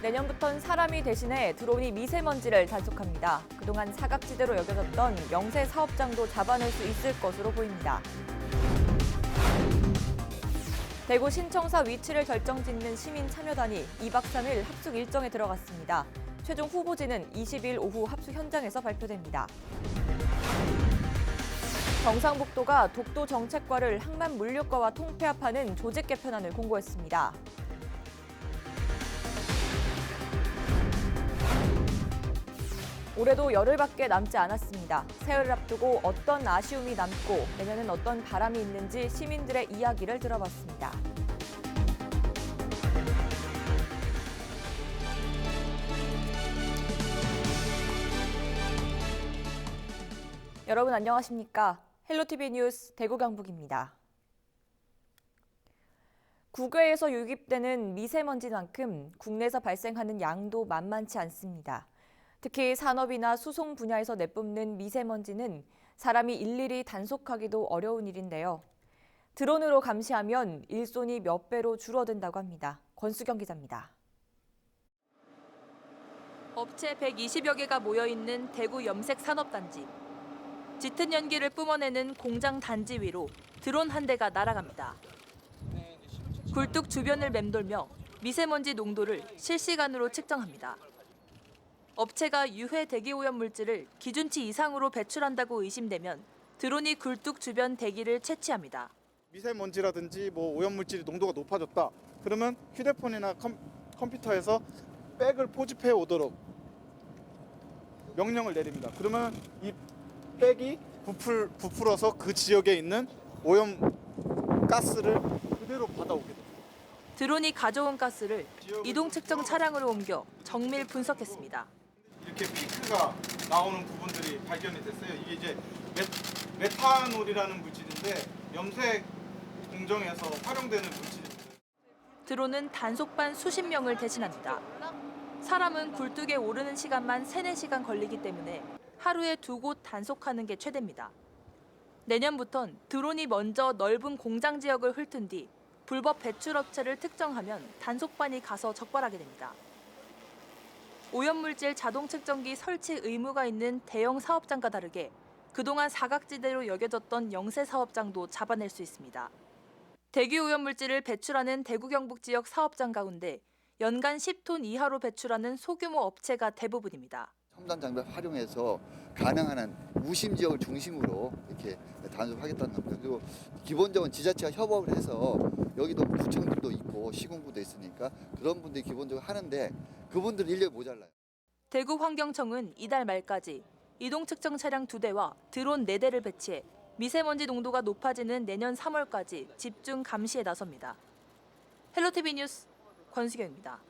내년부턴 사람이 대신해 드론이 미세먼지를 단속합니다. 그동안 사각지대로 여겨졌던 영세 사업장도 잡아낼 수 있을 것으로 보입니다. 대구 신청사 위치를 결정짓는 시민 참여단이 2박 3일 합숙 일정에 들어갔습니다. 최종 후보지는 20일 오후 합숙 현장에서 발표됩니다. 경상북도가 독도 정책과를 항만 물류과와 통폐합하는 조직 개편안을 공고했습니다. 올해도 열흘밖에 남지 않았습니다. 새해를 앞두고 어떤 아쉬움이 남고 내년엔 어떤 바람이 있는지 시민들의 이야기를 들어봤습니다. 여러분 안녕하십니까? 헬로티비 뉴스 대구 경북입니다. 국외에서 유입되는 미세먼지만큼 국내에서 발생하는 양도 만만치 않습니다. 특히 산업이나 수송 분야에서 내뿜는 미세먼지는 사람이 일일이 단속하기도 어려운 일인데요. 드론으로 감시하면 일손이 몇 배로 줄어든다고 합니다. 권수경 기자입니다. 업체 120여 개가 모여있는 대구 염색산업단지. 짙은 연기를 뿜어내는 공장 단지 위로 드론 한 대가 날아갑니다. 굴뚝 주변을 맴돌며 미세먼지 농도를 실시간으로 측정합니다. 업체가 유해 대기 오염 물질을 기준치 이상으로 배출한다고 의심되면 드론이 굴뚝 주변 대기를 채취합니다. 미세먼지라든지 오염물질이 농도가 높아졌다. 그러면 휴대폰이나 컴퓨터에서 백을 포집해 오도록 명령을 내립니다. 그러면 이 백이 부풀어서 그 지역에 있는 오염 가스를 그대로 받아오게 됩니다. 드론이 가져온 가스를 이동 측정 차량으로 옮겨 정밀 분석했습니다. 이렇게 피크가 나오는 부분들이 발견이 됐어요. 이게 이제 메탄올이라는 물질인데 염색 공정에서 활용되는 물질입니다. 드론은 단속반 수십 명을 대신합니다. 사람은 굴뚝에 오르는 시간만 3-4시간 걸리기 때문에 하루에 2곳 단속하는 게 최대입니다. 내년부턴 드론이 먼저 넓은 공장 지역을 훑은 뒤 불법 배출업체를 특정하면 단속반이 가서 적발하게 됩니다. 오염물질 자동 측정기 설치 의무가 있는 대형 사업장과 다르게 그동안 사각지대로 여겨졌던 영세 사업장도 잡아낼 수 있습니다. 대기 오염물질을 배출하는 대구 경북 지역 사업장 가운데 연간 10톤 이하로 배출하는 소규모 업체가 대부분입니다. 첨단 장비를 활용해서 가능한 한 무심 지역을 중심으로 이렇게 단속하겠다는 겁니다. 그리고 기본적으로 지자체와 협업을 해서 여기도 구청들도 있고 시군구도 있으니까 그런 분들이 기본적으로 하는데 그분들 인력이 모자라요. 대구 환경청은 이달 말까지 이동 측정 차량 2대와 드론 4대를 배치해 미세먼지 농도가 높아지는 내년 3월까지 집중 감시에 나섭니다. 헬로티비 뉴스 권수경입니다.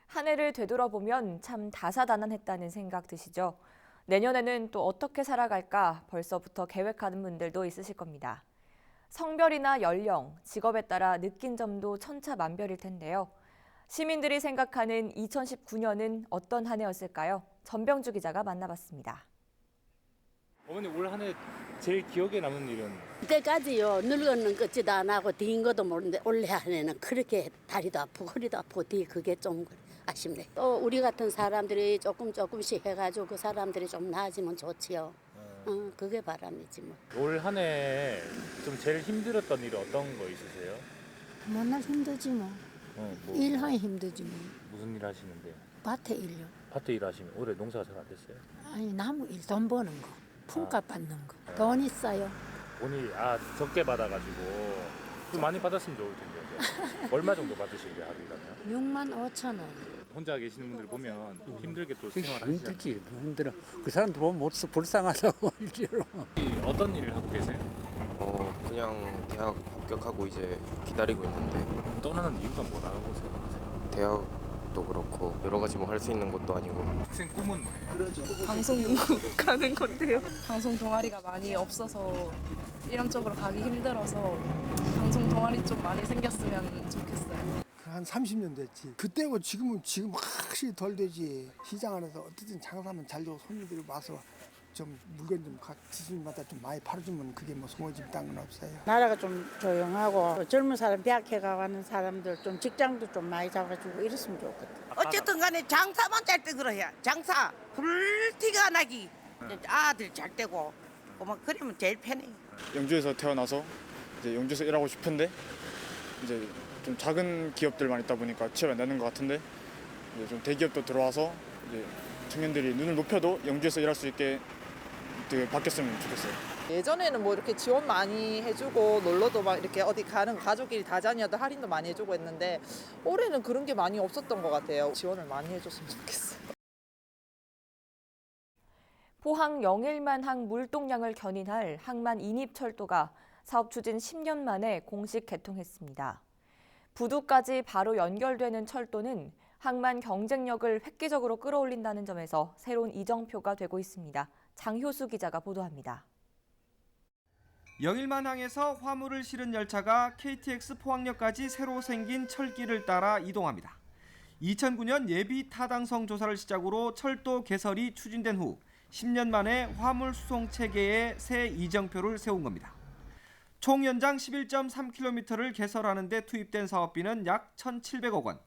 한 해를 되돌아보면 참 다사다난했다는 생각 드시죠? 내년에는 또 어떻게 살아갈까 벌써부터 계획하는 분들도 있으실 겁니다. 성별이나 연령, 직업에 따라 느낀 점도 천차만별일 텐데요. 시민들이 생각하는 2019년은 어떤 한 해였을까요? 전병주 기자가 만나봤습니다. 어머니 올 한 해 제일 기억에 남는 일은? 그때까지요 늙었는 것지도 안 하고 뒤인 것도 모르는데 올해 한 해는 그렇게 다리도 아프고 허리도 아프고 뒤 그게 좀 아쉽네. 또 우리 같은 사람들이 조금씩 해가지고 그 사람들이 좀 나아지면 좋지요. 그게 바람이지 뭐. 올 한 해 좀 제일 힘들었던 일이 어떤 거 있으세요? 맨날 힘들지 뭐. 일하기 힘들지 뭐. 무슨 일 하시는데요? 밭에 일요. 밭에 일하시면 올해 농사가 잘 안 됐어요? 아니 나무 일 돈 버는 거. 품값 받는 거. 돈 있어요. 돈이 적게 받아가지고 좀 많이 받았으면 좋을 텐데 얼마 정도 받으시게 하루 일하면? 6만 5천 원. 혼자 계시는 분들 보면 힘들게 또 생활하시잖아요. 힘들지, 힘들어. 그 사람들 보면 못 불쌍하다고 일지로. 어떤 일을 하고 계세요? 그냥 대학 합격하고 이제 기다리고 있는데 떠나는 이유가 뭐라고 생각하세요? 대학도 그렇고 여러 가지 할 수 있는 것도 아니고 학생 꿈은 뭐예요? 방송국 가는 건데요. 방송 동아리가 많이 없어서 이런쪽으로 가기 힘들어서 방송 동아리 좀 많이 생겼으면 좋겠어요. 한 30년 됐지. 그때고 지금 확실히 덜 되지. 시장 안에서 어쨌든 장사하면 잘 되고 손님들이 와서 좀 물건 좀 각 지수마다 좀 많이 팔아주면 그게 뭐 소모집 딴 건 없어요. 나라가 좀 조용하고 젊은 사람 대학해 가는 사람들 좀 직장도 좀 많이 잡아주고 이랬으면 좋겠다. 어쨌든 간에 장사만 잘 때 그러야 장사 불티가 나기 아들 잘 되고 뭐 그러면 제일 편해. 영주에서 태어나서 이제 영주에서 일하고 싶은데 이제 좀 작은 기업들만 있다 보니까 취업이 안 되는 것 같은데 이제 좀 대기업도 들어와서 이제 청년들이 눈을 높여도 영주에서 일할 수 있게 되게 바뀌었으면 좋겠어요. 예전에는 뭐 이렇게 지원 많이 해주고 놀러도 막 이렇게 어디 가는 거 가족끼리 다자녀도 할인도 많이 해주고 했는데 올해는 그런 게 많이 없었던 것 같아요. 지원을 많이 해줬으면 좋겠어요. 포항 영일만항 물동량을 견인할 항만 인입철도가 사업 추진 10년 만에 공식 개통했습니다. 부두까지 바로 연결되는 철도는 항만 경쟁력을 획기적으로 끌어올린다는 점에서 새로운 이정표가 되고 있습니다. 장효수 기자가 보도합니다. 영일만항에서 화물을 실은 열차가 KTX 포항역까지 새로 생긴 철길을 따라 이동합니다. 2009년 예비 타당성 조사를 시작으로 철도 개설이 추진된 후 10년 만에 화물 수송 체계에 새 이정표를 세운 겁니다. 총 연장 11.3km를 개설하는 데 투입된 사업비는 약 1,700억 원.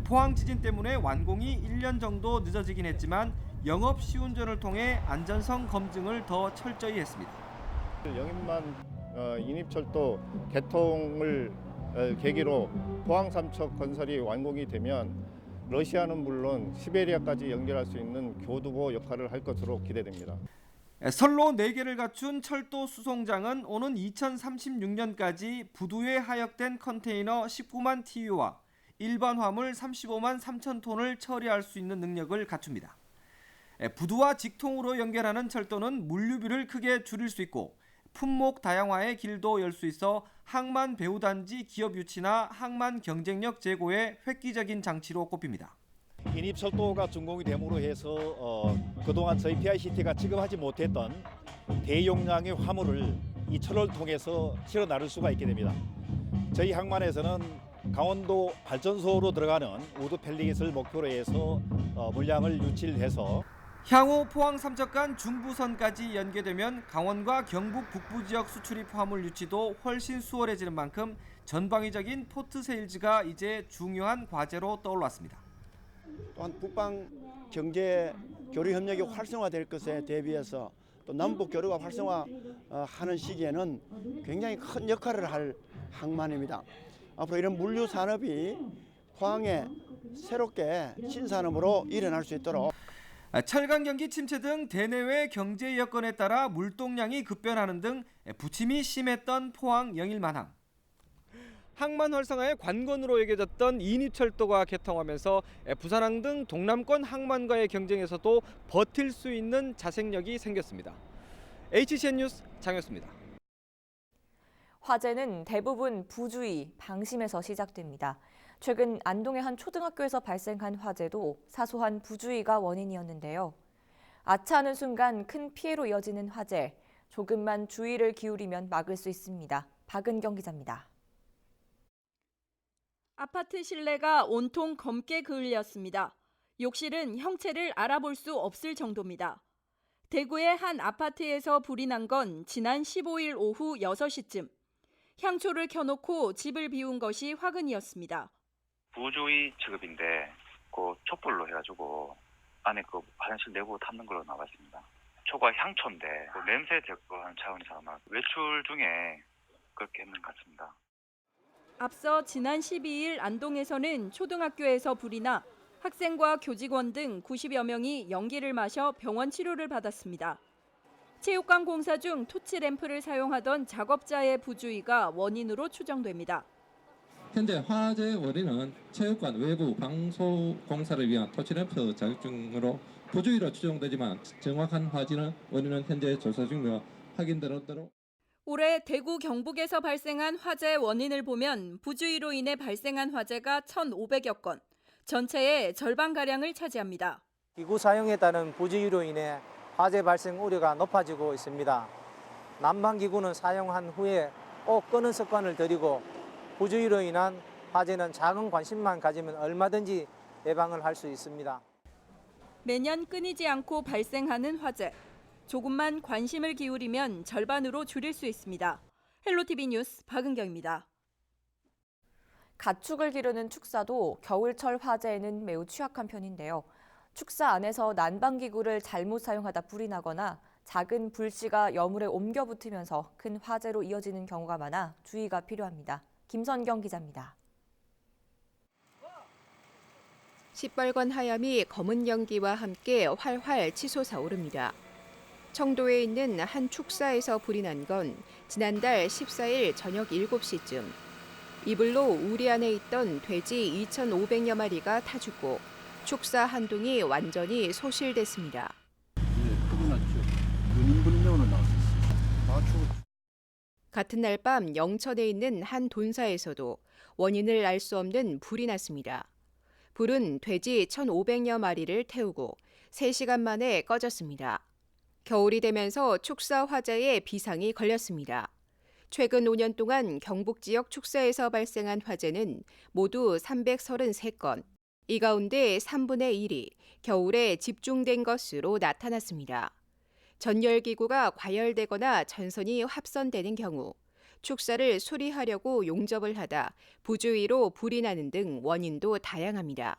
포항 지진 때문에 완공이 1년 정도 늦어지긴 했지만 영업 시운전을 통해 안전성 검증을 더 철저히 했습니다. 영일만 인입철도 개통을 계기로 포항 삼척 건설이 완공이 되면 러시아는 물론 시베리아까지 연결할 수 있는 교두보 역할을 할 것으로 기대됩니다. 선로 4개를 갖춘 철도 수송장은 오는 2036년까지 부두에 하역된 컨테이너 19만 TU와 일반 화물 35만 3천 톤을 처리할 수 있는 능력을 갖춥니다. 부두와 직통으로 연결하는 철도는 물류비를 크게 줄일 수 있고 품목 다양화의 길도 열 수 있어 항만 배후단지 기업 유치나 항만 경쟁력 제고에 획기적인 장치로 꼽힙니다. 인입철도가 준공이 됨으로 해서 그동안 저희 PICT가 지급하지 못했던 대용량의 화물을 이 철로를 통해서 실어 나를 수가 있게 됩니다. 저희 항만에서는 강원도 발전소로 들어가는 우드 펠릿을 목표로 해서 물량을 유치를 해서 향후 포항 삼척 간 중부선까지 연계되면 강원과 경북 북부 지역 수출입 화물 유치도 훨씬 수월해지는 만큼 전방위적인 포트 세일즈가 이제 중요한 과제로 떠올랐습니다. 또한 북방 경제 교류 협력이 활성화될 것에 대비해서 또 남북 교류가 활성화하는 시기에는 굉장히 큰 역할을 할 항만입니다. 앞으로 이런 물류 산업이 포항에 새롭게 신산업으로 일어날 수 있도록 철강 경기 침체 등 대내외 경제 여건에 따라 물동량이 급변하는 등 부침이 심했던 포항 영일만항. 항만 활성화의 관건으로 여겨졌던 인입철도가 개통하면서 부산항 등 동남권 항만과의 경쟁에서도 버틸 수 있는 자생력이 생겼습니다. HCN 뉴스 장효수입니다. 화재는 대부분 부주의, 방심에서 시작됩니다. 최근 안동의 한 초등학교에서 발생한 화재도 사소한 부주의가 원인이었는데요. 아차하는 순간 큰 피해로 이어지는 화재, 조금만 주의를 기울이면 막을 수 있습니다. 박은경 기자입니다. 아파트 실내가 온통 검게 그을렸습니다. 욕실은 형체를 알아볼 수 없을 정도입니다. 대구의 한 아파트에서 불이 난 건 지난 15일 오후 6시쯤. 향초를 켜놓고 집을 비운 것이 화근이었습니다. 부주의 취급인데 그 촛불로 해가지고 안에 그 화장실 내부 탔는 걸로 나왔습니다. 초가 향초인데 그 냄새 제거하는 차원에서 아마 외출 중에 그렇게 했는 것 같습니다. 앞서 지난 12일 안동에서는 초등학교에서 불이 나 학생과 교직원 등 90여 명이 연기를 마셔 병원 치료를 받았습니다. 체육관 공사 중 토치 램프를 사용하던 작업자의 부주의가 원인으로 추정됩니다. 현재 화재의 원인은 체육관 외부 방수 공사를 위한 토치램프 작업 중으로 부주의로 추정되지만 정확한 원인은 현재 조사 중이며 확인되는 대로. 올해 대구 경북에서 발생한 화재의 원인을 보면 부주의로 인해 발생한 화재가 1,500여 건, 전체의 절반가량을 차지합니다. 기구 사용에 따른 부주의로 인해 화재 발생 우려가 높아지고 있습니다. 난방기구는 사용한 후에 꼭 끄는 습관을 들이고 부주의로 인한 화재는 작은 관심만 가지면 얼마든지 예방을 할 수 있습니다. 매년 끊이지 않고 발생하는 화재. 조금만 관심을 기울이면 절반으로 줄일 수 있습니다. 헬로티비 뉴스 박은경입니다. 가축을 기르는 축사도 겨울철 화재에는 매우 취약한 편인데요. 축사 안에서 난방기구를 잘못 사용하다 불이 나거나 작은 불씨가 여물에 옮겨 붙으면서 큰 화재로 이어지는 경우가 많아 주의가 필요합니다. 김선경 기자입니다. 시뻘건 하염이 검은 연기와 함께 활활 치솟아 오릅니다. 청도에 있는 한 축사에서 불이 난 건 지난달 14일 저녁 7시쯤. 이불로 우리 안에 있던 돼지 2,500여 마리가 타 죽고 축사 한 동이 완전히 소실됐습니다. 같은 날 밤 영천에 있는 한 돈사에서도 원인을 알 수 없는 불이 났습니다. 불은 돼지 1,500여 마리를 태우고 3시간 만에 꺼졌습니다. 겨울이 되면서 축사 화재에 비상이 걸렸습니다. 최근 5년 동안 경북 지역 축사에서 발생한 화재는 모두 333건. 이 가운데 3분의 1이 겨울에 집중된 것으로 나타났습니다. 전열기구가 과열되거나 전선이 합선되는 경우 축사를 수리하려고 용접을 하다 부주의로 불이 나는 등 원인도 다양합니다.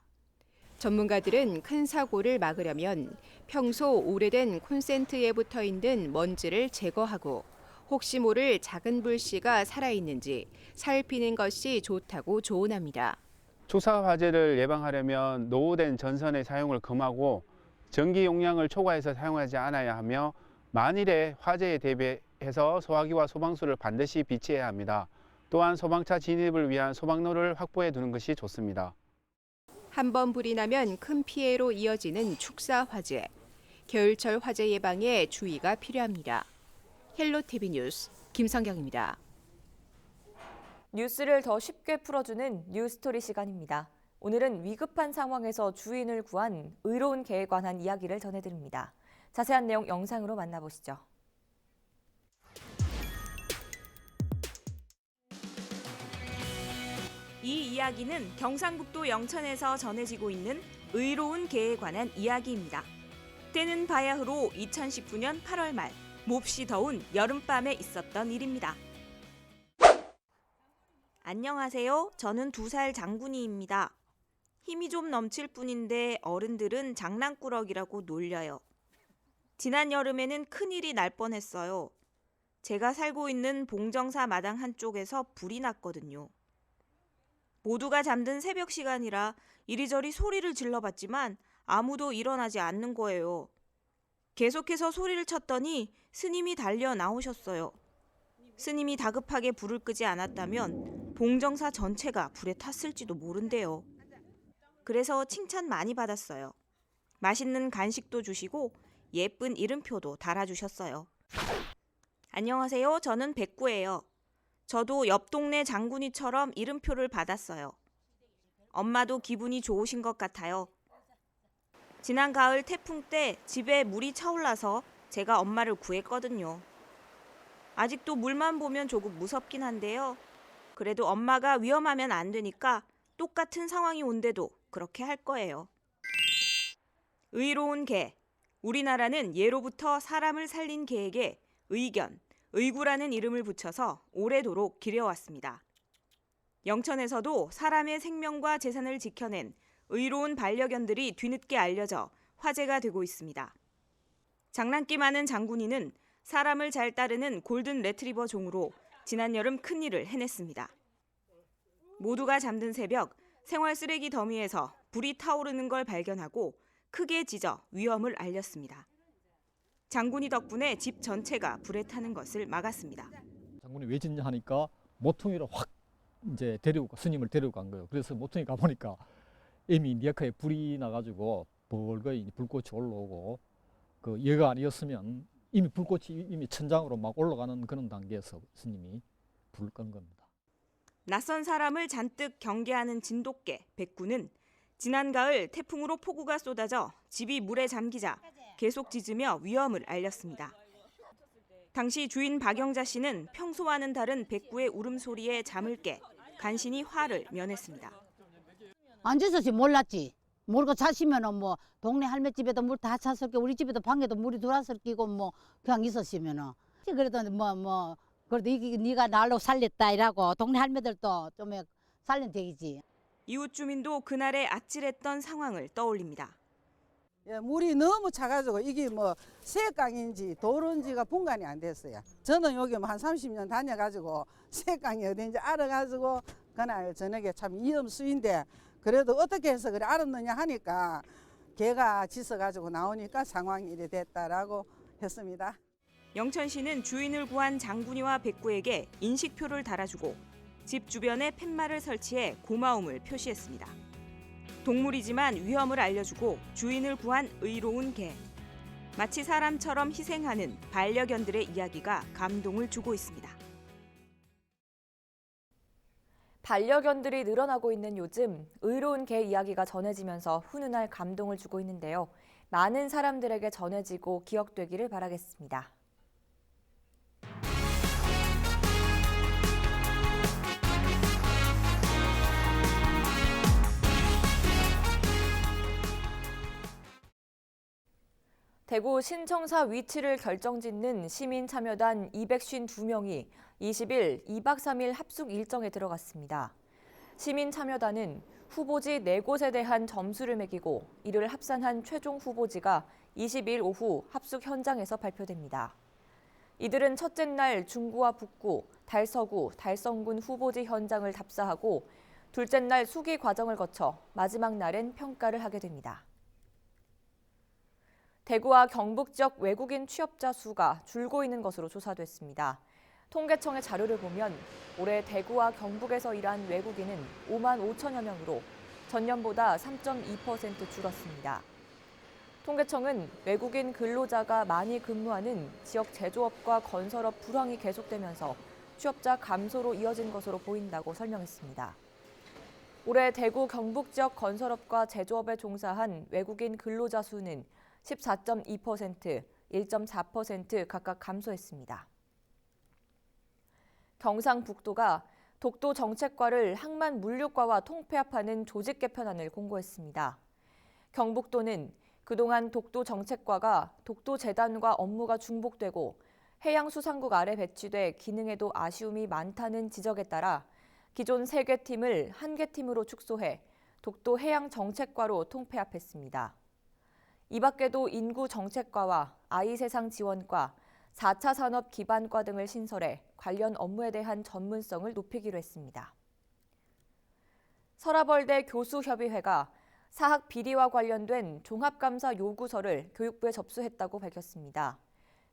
전문가들은 큰 사고를 막으려면 평소 오래된 콘센트에 붙어 있는 먼지를 제거하고 혹시 모를 작은 불씨가 살아있는지 살피는 것이 좋다고 조언합니다. 축사 화재를 예방하려면 노후된 전선의 사용을 금하고 전기 용량을 초과해서 사용하지 않아야 하며 만일의 화재에 대비해서 소화기와 소방수를 반드시 비치해야 합니다. 또한 소방차 진입을 위한 소방로를 확보해 두는 것이 좋습니다. 한 번 불이 나면 큰 피해로 이어지는 축사 화재. 겨울철 화재 예방에 주의가 필요합니다. 헬로티비 뉴스 김성경입니다. 뉴스를 더 쉽게 풀어주는 뉴스토리 시간입니다. 오늘은 위급한 상황에서 주인을 구한 의로운 개에 관한 이야기를 전해드립니다. 자세한 내용 영상으로 만나보시죠. 이 이야기는 경상북도 영천에서 전해지고 있는 의로운 개에 관한 이야기입니다. 때는 바야흐로 2019년 8월 말 몹시 더운 여름밤에 있었던 일입니다. 안녕하세요. 저는 2살 장군이입니다. 힘이 좀 넘칠 뿐인데 어른들은 장난꾸러기라고 놀려요. 지난 여름에는 큰일이 날 뻔했어요. 제가 살고 있는 봉정사 마당 한쪽에서 불이 났거든요. 모두가 잠든 새벽 시간이라 이리저리 소리를 질러봤지만 아무도 일어나지 않는 거예요. 계속해서 소리를 쳤더니 스님이 달려 나오셨어요. 스님이 다급하게 불을 끄지 않았다면 봉정사 전체가 불에 탔을지도 모른대요. 그래서 칭찬 많이 받았어요. 맛있는 간식도 주시고 예쁜 이름표도 달아주셨어요. 안녕하세요. 저는 백구예요. 저도 옆 동네 장군이처럼 이름표를 받았어요. 엄마도 기분이 좋으신 것 같아요. 지난 가을 태풍 때 집에 물이 차올라서 제가 엄마를 구했거든요. 아직도 물만 보면 조금 무섭긴 한데요. 그래도 엄마가 위험하면 안 되니까 똑같은 상황이 온데도 그렇게 할 거예요. 의로운 개. 우리나라는 예로부터 사람을 살린 개에게 의견, 의구라는 이름을 붙여서 오래도록 기려왔습니다. 영천에서도 사람의 생명과 재산을 지켜낸 의로운 반려견들이 뒤늦게 알려져 화제가 되고 있습니다. 장난기 많은 장군이는 사람을 잘 따르는 골든 레트리버 종으로 지난 여름 큰일을 해냈습니다. 모두가 잠든 새벽 생활 쓰레기 더미에서 불이 타오르는 걸 발견하고 크게 짖어 위험을 알렸습니다. 장군이 덕분에 집 전체가 불에 타는 것을 막았습니다. 장군이 왜 짖냐 하니까 모퉁이로 확 이제 스님을 데리고 간 거예요. 그래서 모퉁이 가 보니까 이미 리어카에 불이 나가지고 벌거이 불꽃이 올라오고 그 얘가 아니었으면 이미 불꽃이 이미 천장으로 막 올라가는 그런 단계에서 스님이 불을 끈 겁니다. 낯선 사람을 잔뜩 경계하는 진돗개 백구는 지난 가을 태풍으로 폭우가 쏟아져 집이 물에 잠기자 계속 짖으며 위험을 알렸습니다. 당시 주인 박영자 씨는 평소와는 다른 백구의 울음소리에 잠을 깨 간신히 화를 면했습니다. 앉아서 몰랐지. 모르고 자시면은 뭐 동네 할매 집에도 물 다 찼을 게 우리 집에도 방에도 물이 들어왔을 끼고 뭐 그냥 있었으면은 그래도 뭐 그래도 이게 네가 날로 살렸다 이라고 동네 할매들도 좀 살린 되겠지. 이웃 주민도 그날의 아찔했던 상황을 떠올립니다. 예, 물이 너무 차가지고 이게 뭐 새강인지 도로인지가 분간이 안 됐어요. 저는 여기 뭐 한 30년 다녀가지고 새강이 어딘지 알아가지고 그날 저녁에 참 위험수인데 그래도 어떻게 해서 그래 알았느냐 하니까 개가 짖어가지고 나오니까 상황이 이래 됐다라고 했습니다. 영천시는 주인을 구한 장군이와 백구에게 인식표를 달아주고 집 주변에 팻말을 설치해 고마움을 표시했습니다. 동물이지만 위험을 알려주고 주인을 구한 의로운 개. 마치 사람처럼 희생하는 반려견들의 이야기가 감동을 주고 있습니다. 반려견들이 늘어나고 있는 요즘 의로운 개 이야기가 전해지면서 훈훈할 감동을 주고 있는데요. 많은 사람들에게 전해지고 기억되기를 바라겠습니다. 대구 신청사 위치를 결정짓는 시민참여단 252명이 20일 2박 3일 합숙 일정에 들어갔습니다. 시민참여단은 후보지 4곳에 대한 점수를 매기고 이를 합산한 최종 후보지가 20일 오후 합숙 현장에서 발표됩니다. 이들은 첫째 날 중구와 북구, 달서구, 달성군 후보지 현장을 답사하고 둘째 날 수기 과정을 거쳐 마지막 날엔 평가를 하게 됩니다. 대구와 경북 지역 외국인 취업자 수가 줄고 있는 것으로 조사됐습니다. 통계청의 자료를 보면 올해 대구와 경북에서 일한 외국인은 5만 5천여 명으로 전년보다 3.2% 줄었습니다. 통계청은 외국인 근로자가 많이 근무하는 지역 제조업과 건설업 불황이 계속되면서 취업자 감소로 이어진 것으로 보인다고 설명했습니다. 올해 대구 경북 지역 건설업과 제조업에 종사한 외국인 근로자 수는 14.2%, 1.4% 각각 감소했습니다. 경상북도가 독도 정책과를 항만 물류과와 통폐합하는 조직 개편안을 공고했습니다. 경북도는 그동안 독도 정책과가 독도재단과 업무가 중복되고 해양수산국 아래 배치돼 기능에도 아쉬움이 많다는 지적에 따라 기존 3개 팀을 1개 팀으로 축소해 독도 해양정책과로 통폐합했습니다. 이 밖에도 인구정책과와 아이세상지원과 4차 산업기반과 등을 신설해 관련 업무에 대한 전문성을 높이기로 했습니다. 서라벌대 교수협의회가 사학 비리와 관련된 종합감사 요구서를 교육부에 접수했다고 밝혔습니다.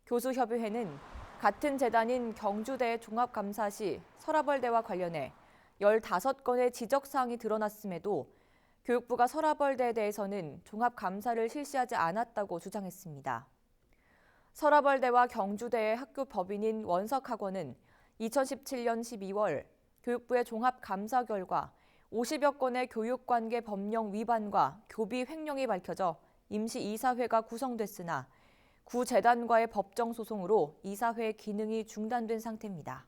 교수협의회는 같은 재단인 경주대 종합감사 시 서라벌대와 관련해 15건의 지적사항이 드러났음에도 교육부가 서라벌대에 대해서는 종합감사를 실시하지 않았다고 주장했습니다. 서라벌대와 경주대의 학교 법인인 원석학원은 2017년 12월 교육부의 종합감사 결과 50여 건의 교육관계 법령 위반과 교비 횡령이 밝혀져 임시 이사회가 구성됐으나 구 재단과의 법정 소송으로 이사회 기능이 중단된 상태입니다.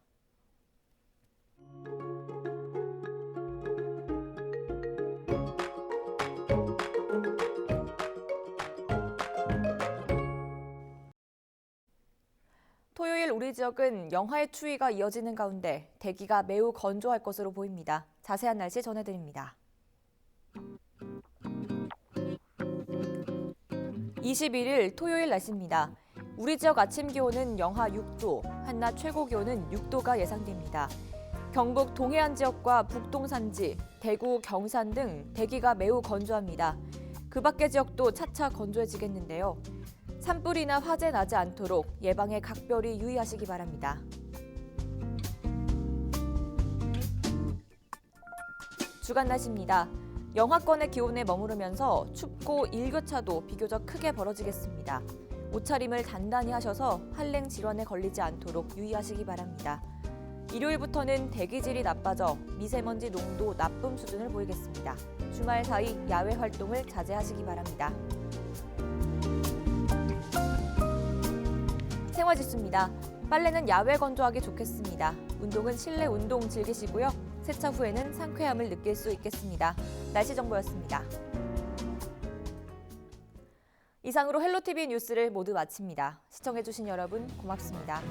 토요일 우리 지역은 영하의 추위가 이어지는 가운데 대기가 매우 건조할 것으로 보입니다. 자세한 날씨 전해드립니다. 21일 토요일 날씨입니다. 우리 지역 아침 기온은 영하 6도, 한낮 최고 기온은 6도가 예상됩니다. 경북 동해안 지역과 북동산지, 대구, 경산 등 대기가 매우 건조합니다. 그 밖의 지역도 차차 건조해지겠는데요. 산불이나 화재 나지 않도록 예방에 각별히 유의하시기 바랍니다. 주간 날씨입니다. 영하권의 기온에 머무르면서 춥고 일교차도 비교적 크게 벌어지겠습니다. 옷차림을 단단히 하셔서 한랭 질환에 걸리지 않도록 유의하시기 바랍니다. 일요일부터는 대기질이 나빠져 미세먼지 농도 나쁨 수준을 보이겠습니다. 주말 사이 야외 활동을 자제하시기 바랍니다. 생활지수입니다. 빨래는 야외 건조하기 좋겠습니다. 운동은 실내 운동 즐기시고요. 세차 후에는 상쾌함을 느낄 수 있겠습니다. 날씨 정보였습니다. 이상으로 헬로티비 뉴스를 모두 마칩니다. 시청해주신 여러분 고맙습니다.